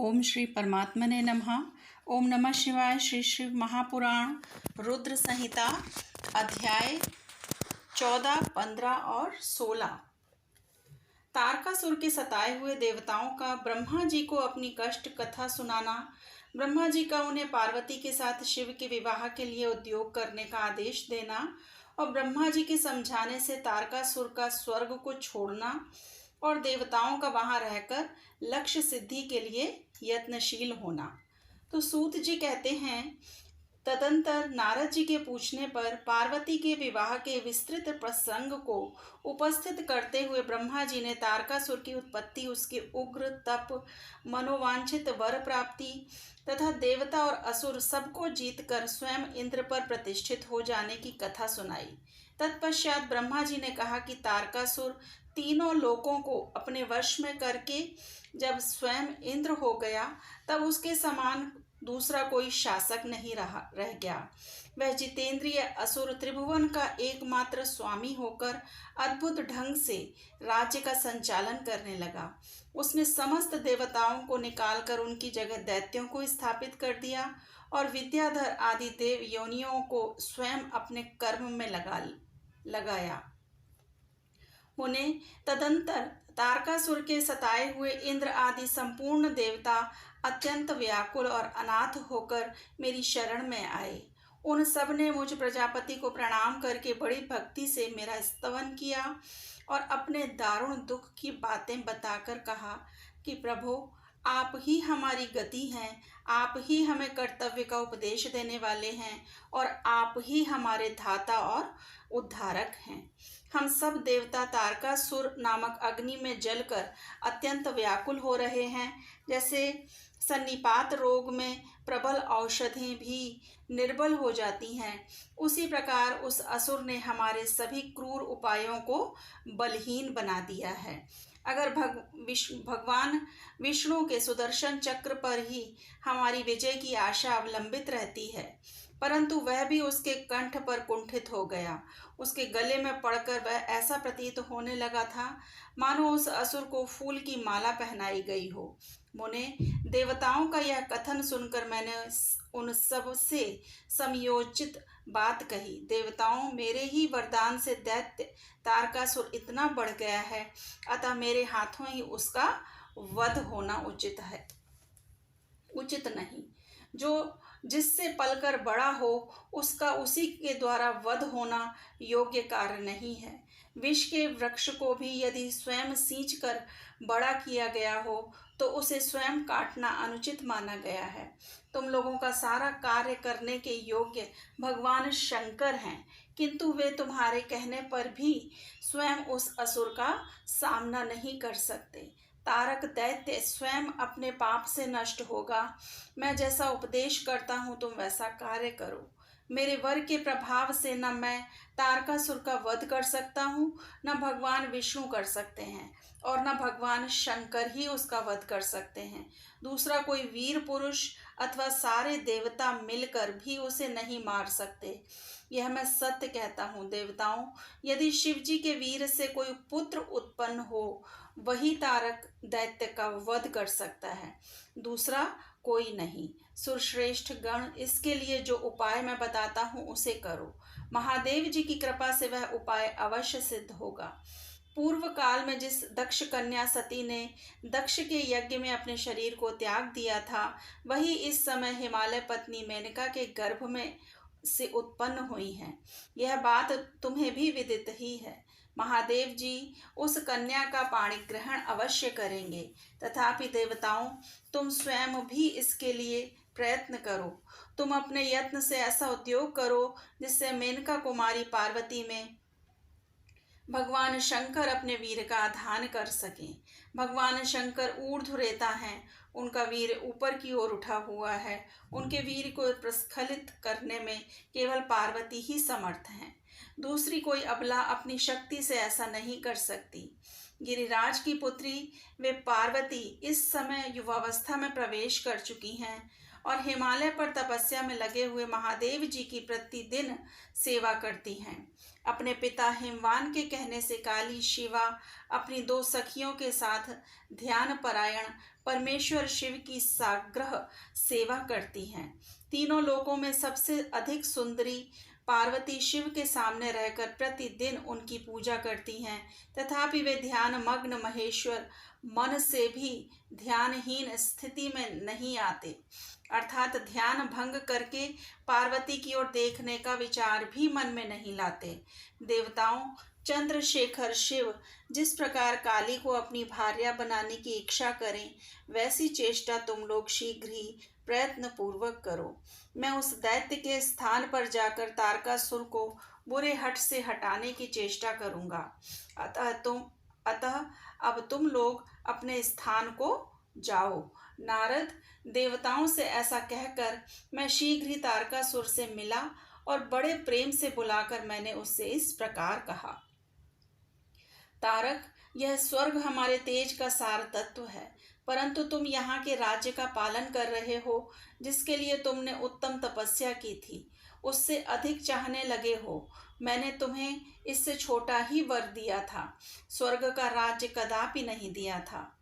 ओम श्री परमात्मने नमः। ओम नमः शिवाय। श्री शिव महापुराण रुद्र संहिता अध्याय 14, 15 और 16। तारकासुर के सताए हुए देवताओं का ब्रह्मा जी को अपनी कष्ट कथा सुनाना, ब्रह्मा जी का उन्हें पार्वती के साथ शिव के विवाह के लिए उद्योग करने का आदेश देना और ब्रह्मा जी के समझाने से तारकासुर का स्वर्ग को छोड़ना और देवताओं का वहां रहकर लक्ष्य सिद्धि के लिए यत्नशील होना। तो सूत जी कहते हैं, तदंतर नारद जी के पूछने पर पार्वती के विवाह के विस्तृत प्रसंग को उपस्थित करते हुए ब्रह्मा जी ने तारकासुर की उत्पत्ति, उसके उग्र तप, मनोवांछित वर प्राप्ति तथा देवता और असुर सबको जीतकर स्वयं इंद्र पर प्रतिष्ठित हो जाने की कथा सुनाई। तत्पश्चात ब्रह्मा जी ने कहा कि तारकासुर तीनों लोकों को अपने वश में करके जब स्वयं इंद्र हो गया तब उसके समान दूसरा कोई शासक नहीं रह गया। वह जितेंद्रिय असुर त्रिभुवन का एकमात्र स्वामी होकर अद्भुत ढंग से राज्य का संचालन करने लगा। उसने समस्त देवताओं को निकालकर उनकी जगह दैत्यों को स्थापित कर दिया और विद्याधर आदि देव योनियों को स्वयं अपने कर्म में लगाया। उन्हें तदंतर तारकासुर के सताए हुए इंद्र आदि संपूर्ण देवता अत्यंत व्याकुल और अनाथ होकर मेरी शरण में आए। उन सब ने मुझ प्रजापति को प्रणाम करके बड़ी भक्ति से मेरा स्तवन किया और अपने दारुण दुख की बातें बताकर कहा कि प्रभु, आप ही हमारी गति हैं, आप ही हमें कर्तव्य का उपदेश देने वाले हैं और आप ही हमारे धाता और उद्धारक हैं। हम सब देवता तारकासुर नामक अग्नि में जलकर अत्यंत व्याकुल हो रहे हैं। जैसे सन्निपात रोग में प्रबल औषधें भी निर्बल हो जाती हैं, उसी प्रकार उस असुर ने हमारे सभी क्रूर उपायों को बलहीन बना दिया है। अगर भगवान विष्णु के सुदर्शन चक्र पर ही हमारी विजय की आशा अवलंबित रहती है, परंतु वह भी उसके कंठ पर कुंठित हो गया। उसके गले में पड़कर वह ऐसा प्रतीत होने लगा था मानो उस असुर को फूल की माला पहनाई गई हो। मुने, देवताओं का यह कथन सुनकर मैंने उन सब से समयोचित बात कही। देवताओं, मेरे ही वरदान से दैत्य तारकासुर इतना बढ़ गया है, अतः मेरे हाथों ही उसका वध होना उचित नहीं। जो जिससे पलकर बड़ा हो उसका उसी के द्वारा वध होना योग्य कार्य नहीं है। विष के वृक्ष को भी यदि स्वयं सींच कर बड़ा किया गया हो तो उसे स्वयं काटना अनुचित माना गया है। तुम लोगों का सारा कार्य करने के योग्य भगवान शंकर हैं, किंतु वे तुम्हारे कहने पर भी स्वयं उस असुर का सामना नहीं कर सकते। तारक दैत्य स्वयं अपने पाप से नष्ट होगा। मैं जैसा उपदेश करता हूँ तुम वैसा कार्य करो। मेरे वर के प्रभाव से न मैं तारकासुर का वध कर सकता हूँ, न भगवान विष्णु कर सकते हैं और न भगवान शंकर ही उसका वध कर सकते हैं। दूसरा कोई वीर पुरुष अथवा सारे देवता मिलकर भी उसे नहीं मार सकते। यह मैं सत्य कहता हूँ। देवताओं, यदि शिव जी के वीर से कोई पुत्र उत्पन्न हो, वही तारक दैत्य का वध कर सकता है, दूसरा कोई नहीं। सुरश्रेष्ठ गण, इसके लिए जो उपाय मैं बताता हूँ उसे करो। महादेव जी की कृपा से वह उपाय अवश्य सिद्ध होगा। पूर्व काल में जिस दक्ष कन्या सती ने दक्ष के यज्ञ में अपने शरीर को त्याग दिया था, वही इस समय हिमालय पत्नी मेनका के गर्भ में से उत्पन्न हुई हैं। यह बात तुम्हें भी विदित ही है। महादेव जी उस कन्या का पाणी ग्रहण अवश्य करेंगे। तथापि देवताओं, तुम स्वयं भी इसके लिए प्रयत्न करो। तुम अपने यत्न से ऐसा उद्योग करो जिससे मेनका कुमारी पार्वती में भगवान शंकर अपने वीर का आधान कर सकें। भगवान शंकर ऊर्ध्वरेता हैं, उनका वीर ऊपर की ओर उठा हुआ है। उनके वीर को प्रस्खलित करने में केवल पार्वती ही समर्थ हैं। दूसरी कोई अबला अपनी शक्ति से ऐसा नहीं कर सकती। गिरिराज की पुत्री वे पार्वती इस समय युवावस्था में प्रवेश कर चुकी हैं और हिमालय पर तपस्या में लगे हुए महादेव जी की प्रतिदिन सेवा करती हैं। अपने पिता हिमवान के कहने से काली शिवा अपनी 2 सखियों के साथ ध्यान परायण परमेश्वर शिव की साग्रह सेवा करती हैं। तीनों लोकों में सबसे अधिक सुंदरी पार्वती शिव के सामने रहकर प्रतिदिन उनकी पूजा करती हैं। तथापि वे ध्यान मग्न महेश्वर मन से भी ध्यानहीन स्थिति में नहीं आते, अर्थात ध्यान भंग करके पार्वती की ओर देखने का विचार भी मन में नहीं लाते। देवताओं, चंद्रशेखर शिव जिस प्रकार काली को अपनी भार्या बनाने की इच्छा करें, वैसी चेष्टा तुम लोग शीघ्र ही प्रयत्न पूर्वक करो। मैं उस दैत्य के स्थान पर जाकर तारकासुर को बुरे हठ से हटाने की चेष्टा करूंगा। अतः अब तुम लोग अपने स्थान को जाओ। नारद, देवताओं से ऐसा कहकर मैं शीघ्र ही तारकासुर से मिला और बड़े प्रेम से बुलाकर मैंने उससे इस प्रकार कहा। तारक, यह स्वर्ग हमारे तेज का सार तत्व है, परंतु तुम यहाँ के राज्य का पालन कर रहे हो, जिसके लिए तुमने उत्तम तपस्या की थी, उससे अधिक चाहने लगे हो। मैंने तुम्हें इससे छोटा ही वर दिया था, स्वर्ग का राज्य कदापि नहीं दिया था।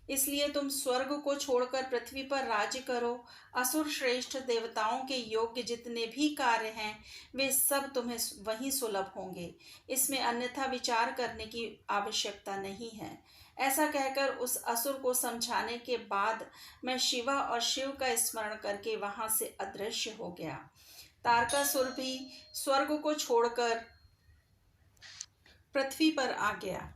इसलिए तुम स्वर्ग को छोड़कर पृथ्वी पर राज्य करो। असुर श्रेष्ठ देवताओं के योग्य जितने भी कार्य हैं, वे सब तुम्हें वहीं सुलभ होंगे। इसमें अन्यथा विचार करने की आवश्यकता नहीं है। ऐसा कहकर उस असुर को समझाने के बाद मैं शिवा और शिव का स्मरण करके वहां से अदृश्य हो गया। तारकासुर भी स्वर्ग को छोड़कर पृथ्वी पर आ गया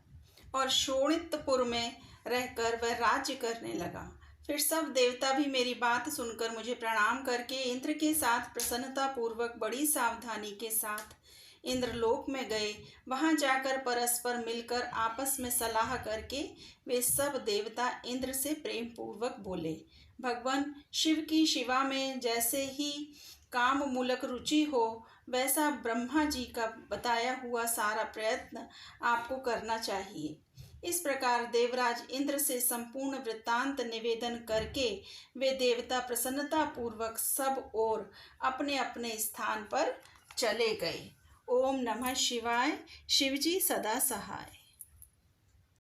और शोणितपुर में रहकर वह राज्य करने लगा। फिर सब देवता भी मेरी बात सुनकर मुझे प्रणाम करके इंद्र के साथ प्रसन्नता पूर्वक बड़ी सावधानी के साथ इंद्रलोक में गए। वहां जाकर परस्पर मिलकर आपस में सलाह करके वे सब देवता इंद्र से प्रेम पूर्वक बोले, भगवान शिव की शिवा में जैसे ही काम मूलक रुचि हो, वैसा ब्रह्मा जी का बताया हुआ सारा प्रयत्न आपको करना चाहिए। इस प्रकार देवराज इंद्र से संपूर्ण वृत्तांत निवेदन करके वे देवता प्रसन्नता पूर्वक सब ओर अपने अपने स्थान पर चले गए। ओम नमः शिवाय। शिवजी सदा सहाय।